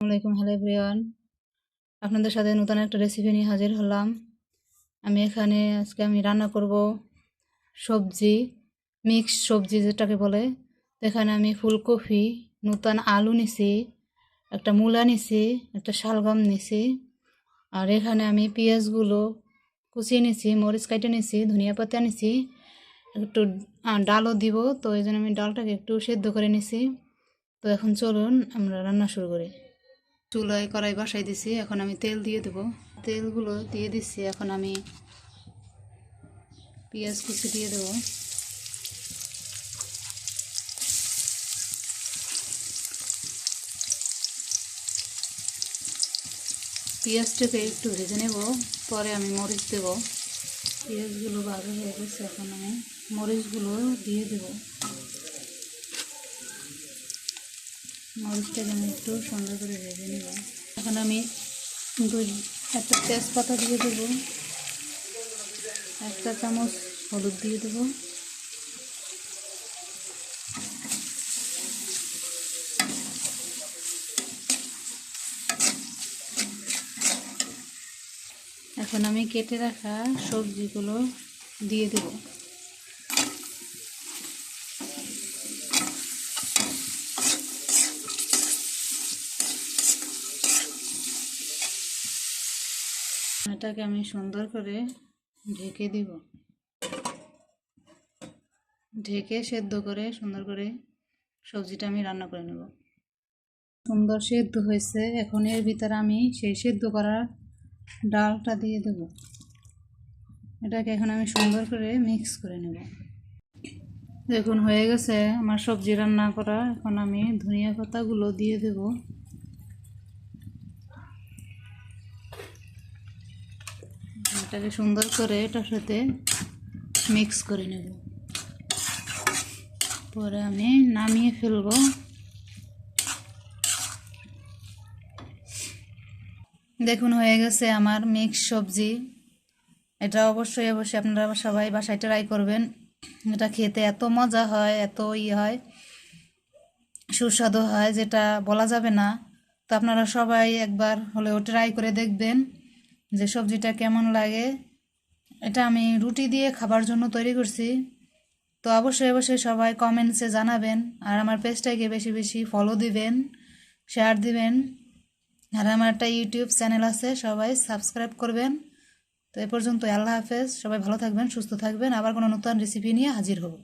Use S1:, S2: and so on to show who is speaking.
S1: আসসালামাইকুম, hello everyone. আপনাদের সাথে নতুন একটা রেসিপি নিয়ে হাজির হলাম। আজকে আমি রান্না করব সবজি, মিক্স সবজি যেটাকে বলে। তো এখানে আমি ফুলকপি, নতুন আলু নিছি, একটা মূলা নিছি, একটা শালগম নিছি। আর এখানে আমি পেঁয়াজগুলো কুচিয়ে নিছি, মরিচ কাটে নিছি, ধনিয়া পাতা নিছি, একটু ডালও দিব। তো এই জন্য আমি ডালটাকে একটু সেদ্ধ করে নিছি। তো এখন চলুন আমরা রান্না শুরু করি। চুলায় কড়াই বসাই দিছি, এখন আমি তেল দিয়ে দেবো। তেলগুলো দিয়ে দিচ্ছি, এখন আমি পেঁয়াজ কুচি দিয়ে দেবো। পেঁয়াজটাকে একটু ভেজে নেব, পরে আমি মরিচ দেব। পেঁয়াজগুলো ভাজা হয়ে গেছে, এখন আমি মরিচগুলো দিয়ে দেব। মরিচটাকে আমি একটু সুন্দর করে ভেজে নেব। এখন আমি একটা তেজপাতা দিয়ে দেবো, একটা চামচ হলুদ দিয়ে দেবো, এখন আমি কেটে রাখা সবজিগুলো দিয়ে দেব। এটাকে আমি সুন্দর করে ঢেকে দিব। ঢেকে সেদ্ধ করে সুন্দর করে সবজিটা আমি রান্না করে নেব। সুন্দর সেদ্ধ হয়েছে, এখন এর ভিতরে আমি সেই সেদ্ধ করা ডালটা দিয়ে দেব। এটাকে এখন আমি সুন্দর করে মিক্স করে নেব। দেখুন হয়ে গেছে আমার সবজি রান্না করা। এখন আমি ধনিয়া পাতাগুলো দিয়ে দেব। এটাকে সুন্দর করে এটার সাথে মিক্স করে নেব, পরে আমি নামিয়ে ফেলবো। দেখুন হয়ে গেছে আমার মিক্স সবজি। এটা অবশ্যই আপনারা সবাই বাসায় ট্রাই করবেন। এটা খেতে এত মজা হয়, এত হয়, সুস্বাদু হয়, যেটা বলা যাবে না। তো আপনারা সবাই একবার হলেও ট্রাই করে দেখবেন যে সবজিটা কেমন লাগে। এটা আমি রুটি দিয়ে খাবার জন্য তৈরি করছি। তো অবশ্যই সবাই কমেন্টসে জানাবেন, আর আমার পেজটাকে বেশি বেশি ফলো দিবেন, শেয়ার দিবেন। আর আমার একটা ইউটিউব চ্যানেল আছে, সবাই সাবস্ক্রাইব করবেন। তো এ পর্যন্ত আল্লাহ হাফেজ, সবাই ভালো থাকবেন, সুস্থ থাকবেন। আবার কোনো নতুন রেসিপি নিয়ে হাজির হব।